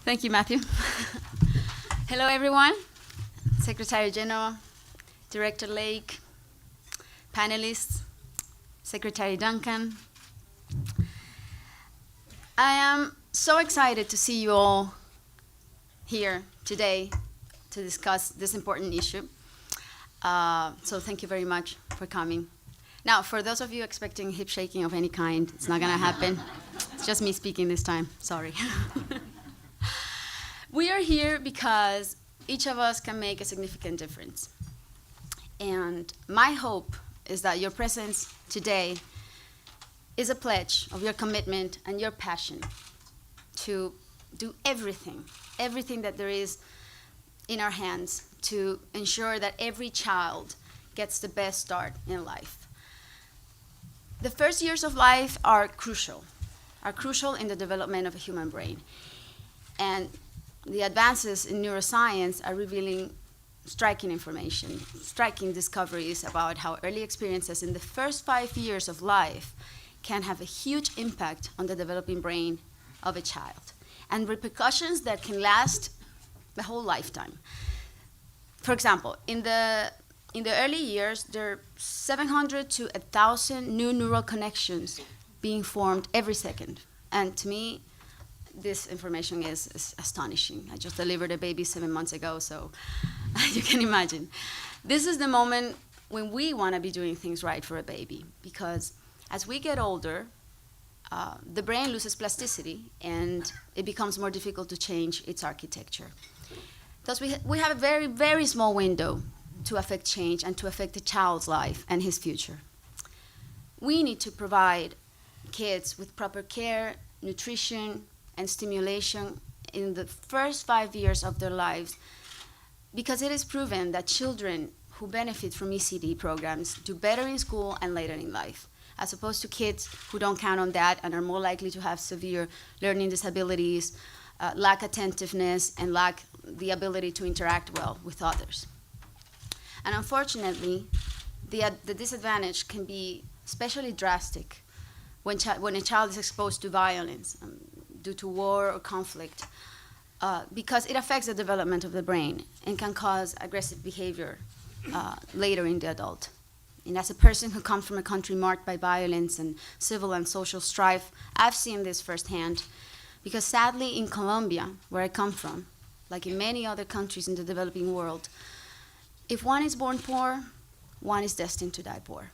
Thank you, Matthew. Hello, everyone. Secretary General, Director Lake, panelists, Secretary Duncan. I am so excited to see you all here today to discuss this important issue. So thank you very much for coming. Now, for those of you expecting hip shaking of any kind, it's not going to happen. It's just me speaking this time. Sorry. We are here because each of us can make a significant difference. And my hope is that your presence today is a pledge of your commitment and your passion to do everything that there is in our hands to ensure that every child gets the best start in life. The first years of life are crucial in the development of a human brain. And the advances in neuroscience are revealing striking information, striking discoveries about how early experiences in the first 5 years of life can have a huge impact on the developing brain of a child, and repercussions that can last the whole lifetime. For example, in the early years, there are 700 to 1,000 new neural connections being formed every second. And to me, this information is astonishing. I just delivered a baby 7 months ago, so you can imagine. This is the moment when we want to be doing things right for a baby, because as we get older, the brain loses plasticity and it becomes more difficult to change its architecture. Thus, we have a very, very small window to affect change and to affect a child's life and his future. We need to provide kids with proper care, nutrition, and stimulation in the first 5 years of their lives, because it is proven that children who benefit from ECD programs do better in school and later in life, as opposed to kids who don't count on that and are more likely to have severe learning disabilities, lack attentiveness, and lack the ability to interact well with others. And unfortunately, the disadvantage can be especially drastic when a child is exposed to violence due to war or conflict, because it affects the development of the brain and can cause aggressive behavior later in the adult. And as a person who comes from a country marked by violence and civil and social strife, I've seen this firsthand, because sadly in Colombia, where I come from, like in many other countries in the developing world, if one is born poor, one is destined to die poor.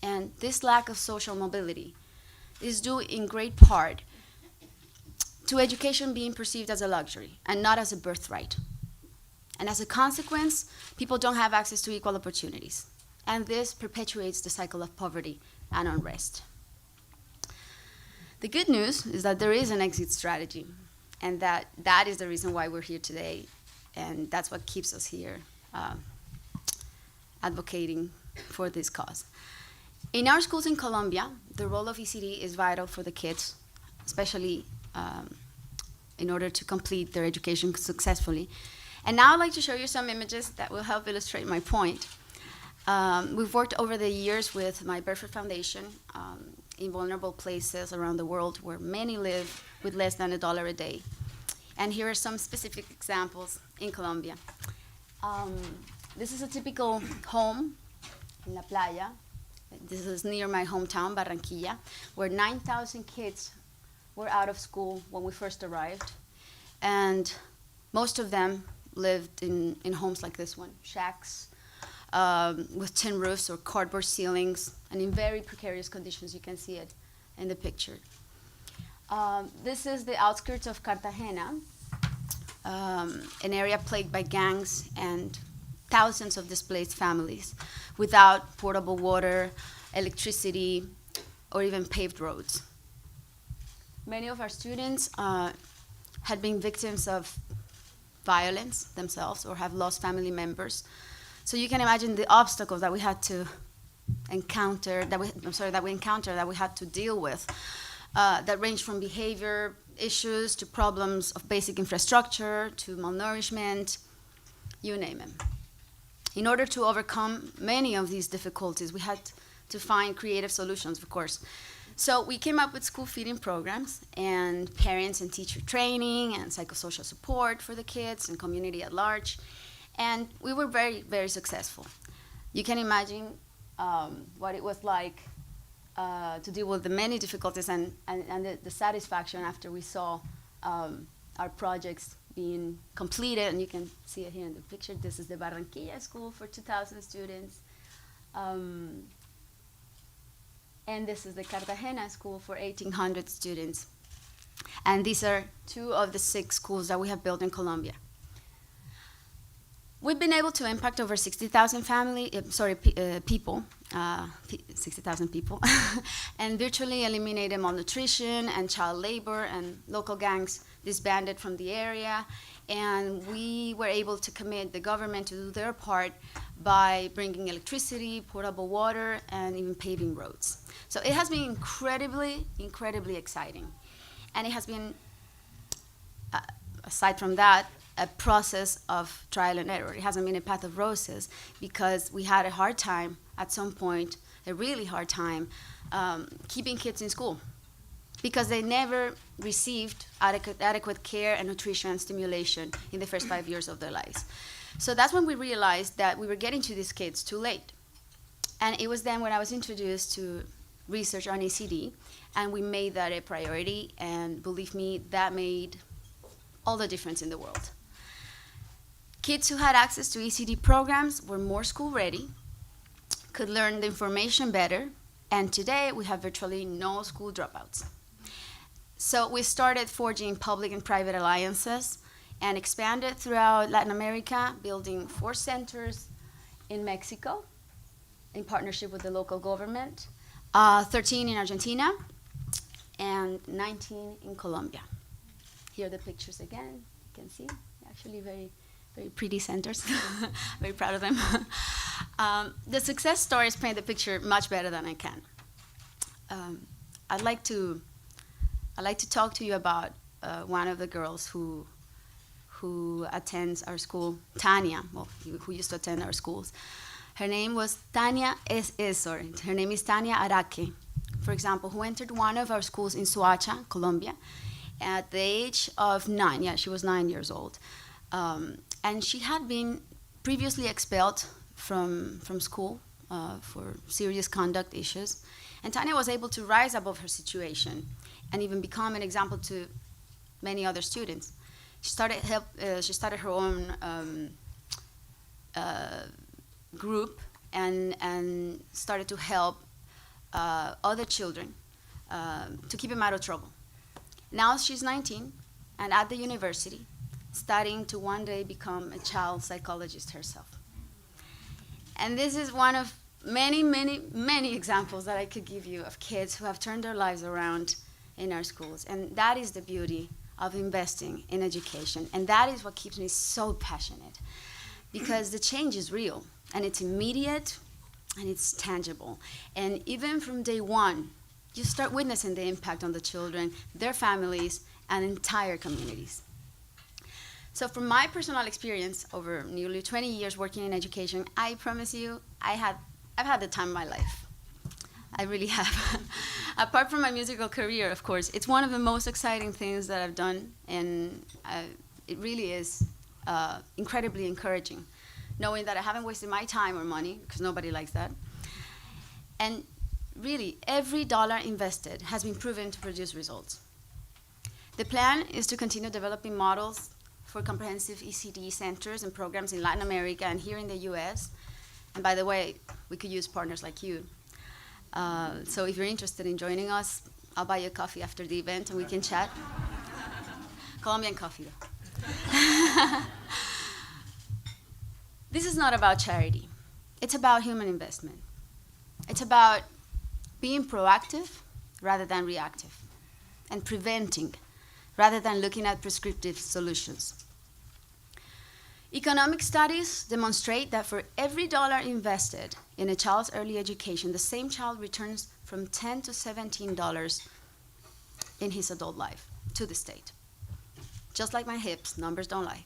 And this lack of social mobility is due in great part to education being perceived as a luxury and not as a birthright. And as a consequence, people don't have access to equal opportunities. And this perpetuates the cycle of poverty and unrest. The good news is that there is an exit strategy, and that is the reason why we're here today, and that's what keeps us here advocating for this cause. In our schools in Colombia, the role of ECD is vital for the kids, especially in order to complete their education successfully. And now I'd like to show you some images that will help illustrate my point. We've worked over the years with my Berfer Foundation in vulnerable places around the world where many live with less than $1 a day. And here are some specific examples in Colombia. This is a typical home in La Playa. This is near my hometown, Barranquilla, where 9,000 kids were out of school when we first arrived. And most of them lived in homes like this one, shacks with tin roofs or cardboard ceilings, and in very precarious conditions. You can see it in the picture. This is the outskirts of Cartagena, an area plagued by gangs and thousands of displaced families without portable water, electricity, or even paved roads. Many of our students had been victims of violence themselves or have lost family members. So you can imagine the obstacles that we had to encounter, that we had to deal with, that range from behavior issues to problems of basic infrastructure to malnourishment, you name it. In order to overcome many of these difficulties, we had to find creative solutions, of course. So we came up with school feeding programs and parents and teacher training and psychosocial support for the kids and community at large. And we were very, very successful. You can imagine what it was like to deal with the many difficulties and the satisfaction after we saw our projects being completed. And you can see it here in the picture. This is the Barranquilla School for 2,000 students. And this is the Cartagena School for 1,800 students. And these are 2 of the 6 schools that we have built in Colombia. We've been able to impact over 60,000 people, 60,000 people, and virtually eliminated malnutrition and child labor, and local gangs disbanded from the area. And we were able to commit the government to do their part by bringing electricity, potable water, and even paving roads. So it has been incredibly, incredibly exciting. And it has been, aside from that, a process of trial and error. It hasn't been a path of roses because we had a hard time at some point, a really hard time, keeping kids in school because they never received adequate care and nutrition and stimulation in the first 5 years of their lives. So that's when we realized that we were getting to these kids too late. And it was then when I was introduced to research on ECD, and we made that a priority, and believe me, that made all the difference in the world. Kids who had access to ECD programs were more school ready, could learn the information better, and today we have virtually no school dropouts. So we started forging public and private alliances and expanded throughout Latin America, building 4 centers in Mexico in partnership with the local government, 13 in Argentina, and 19 in Colombia. Here are the pictures again. You can see, actually very, very pretty centers. Very proud of them. The success stories paint the picture much better than I can. I'd like to talk to you about one of the girls who attends our school, Tanya, who used to attend our schools. Her name was Tanya, her name is Tanya Araque, for example, who entered one of our schools in Soacha, Colombia, at the age of 9. Yeah, she was 9 years old. And she had been previously expelled from school for serious conduct issues. And Tanya was able to rise above her situation and even become an example to many other students. She started her own group and started to help other children to keep them out of trouble. Now she's 19 and at the university, studying to one day become a child psychologist herself. And this is one of many, many, many examples that I could give you of kids who have turned their lives around in our schools. And that is the beauty of investing in education. And that is what keeps me so passionate, because the change is real, and it's immediate, and it's tangible. And even from day one, you start witnessing the impact on the children, their families, and entire communities. So from my personal experience over nearly 20 years working in education, I promise you, I've had the time of my life. I really have. Apart from my musical career, of course, it's one of the most exciting things that I've done, and it really is incredibly encouraging, knowing that I haven't wasted my time or money, because nobody likes that. And really, every dollar invested has been proven to produce results. The plan is to continue developing models for comprehensive ECD centers and programs in Latin America and here in the US. And by the way, we could use partners like you. So if you're interested in joining us, I'll buy you a coffee after the event and we can chat. Colombian coffee, though. This is not about charity. It's about human investment. It's about being proactive rather than reactive, and preventing rather than looking at prescriptive solutions. Economic studies demonstrate that for every dollar invested in a child's early education, the same child returns from $10 to $17 in his adult life to the state. Just like my hips, numbers don't lie.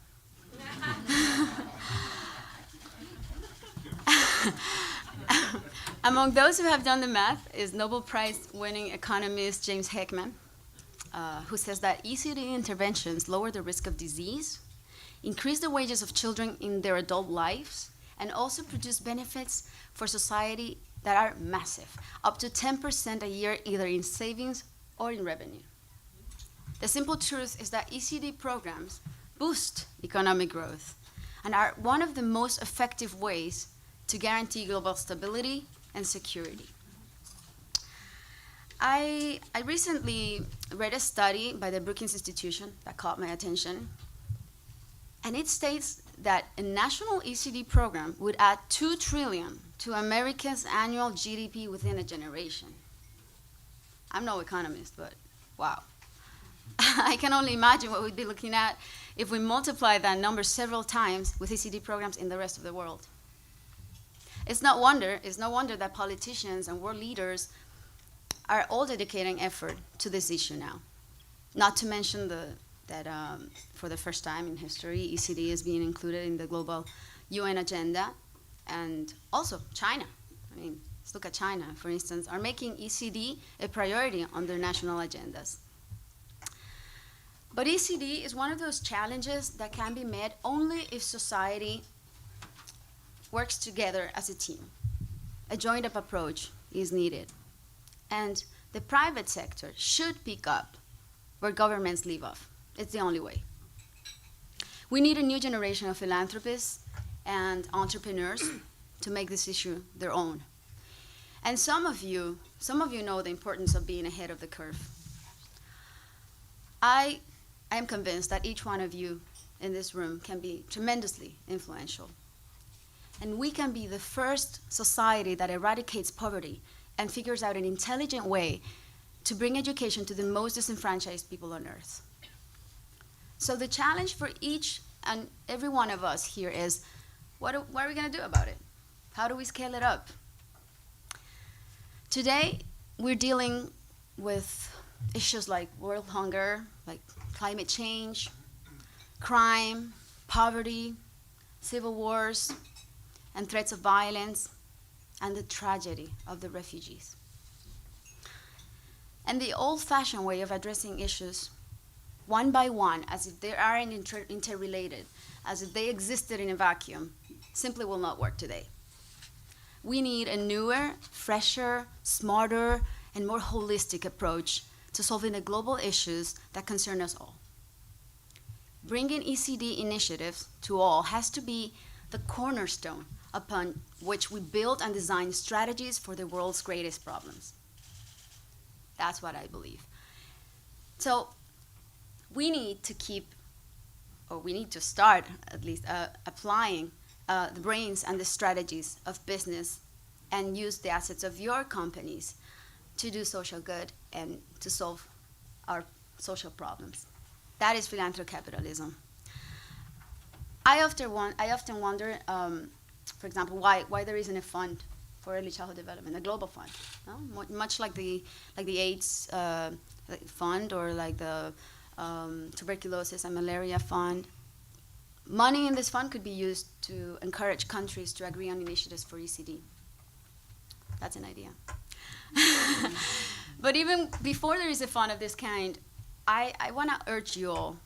Among those who have done the math is Nobel Prize-winning economist James Heckman, who says that ECD interventions lower the risk of disease, increase the wages of children in their adult lives, and also produce benefits for society that are massive, up to 10% a year either in savings or in revenue. The simple truth is that ECD programs boost economic growth and are one of the most effective ways to guarantee global stability and security. I recently read a study by the Brookings Institution that caught my attention, and it states that a national ECD program would add $2 trillion to America's annual GDP within a generation. I'm no economist, but wow. I can only imagine what we'd be looking at if we multiply that number several times with ECD programs in the rest of the world. It's no wonder that politicians and world leaders are all dedicating effort to this issue now. Not to mention that for the first time in history, ECD is being included in the global UN agenda, and also China. I mean, let's look at China, for instance, are making ECD a priority on their national agendas. But ECD is one of those challenges that can be met only if society works together as a team. A joined-up approach is needed. And the private sector should pick up where governments leave off. It's the only way. We need a new generation of philanthropists and entrepreneurs to make this issue their own. And some of you know the importance of being ahead of the curve. I am convinced that each one of you in this room can be tremendously influential. And we can be the first society that eradicates poverty and figures out an intelligent way to bring education to the most disenfranchised people on earth. So the challenge for each and every one of us here is, what are we going to do about it? How do we scale it up? Today, we're dealing with issues like world hunger, like climate change, crime, poverty, civil wars, and threats of violence, and the tragedy of the refugees. And the old-fashioned way of addressing issues one by one, as if they aren't interrelated, as if they existed in a vacuum, simply will not work today. We need a newer, fresher, smarter, and more holistic approach to solving the global issues that concern us all. Bringing ECD initiatives to all has to be the cornerstone upon which we build and design strategies for the world's greatest problems. That's what I believe. So we need to start at least applying the brains and the strategies of business and use the assets of your companies to do social good and to solve our social problems. That is philanthrocapitalism. I often wonder, for example, why there isn't a fund for early childhood development, a global fund, no? Much like the AIDS fund or like the tuberculosis and malaria fund. Money in this fund could be used to encourage countries to agree on initiatives for ECD. That's an idea. But even before there is a fund of this kind, I want to urge you all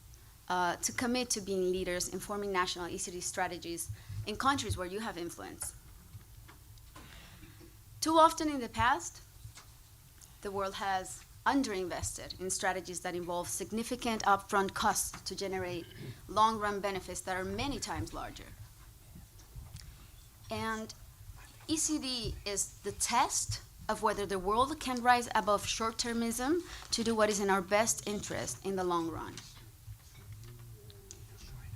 to commit to being leaders in forming national ECD strategies in countries where you have influence. Too often in the past, the world has underinvested in strategies that involve significant upfront costs to generate long-run benefits that are many times larger. And ECD is the test of whether the world can rise above short-termism to do what is in our best interest in the long run.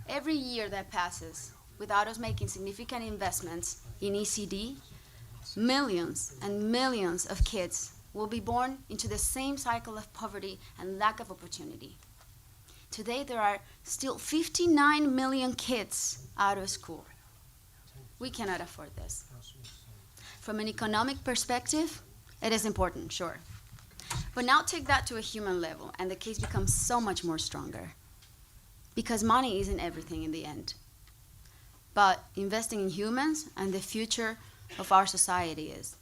Every year that passes without us making significant investments in ECD, millions and millions of kids will be born into the same cycle of poverty and lack of opportunity. Today, there are still 59 million kids out of school. We cannot afford this. From an economic perspective, it is important, sure. But now take that to a human level, and the case becomes so much more stronger. Because money isn't everything in the end. But investing in humans and the future of our society is.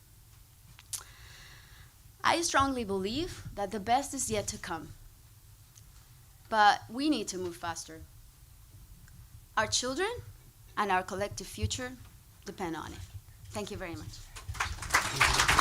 I strongly believe that the best is yet to come. But we need to move faster. Our children and our collective future depend on it. Thank you very much.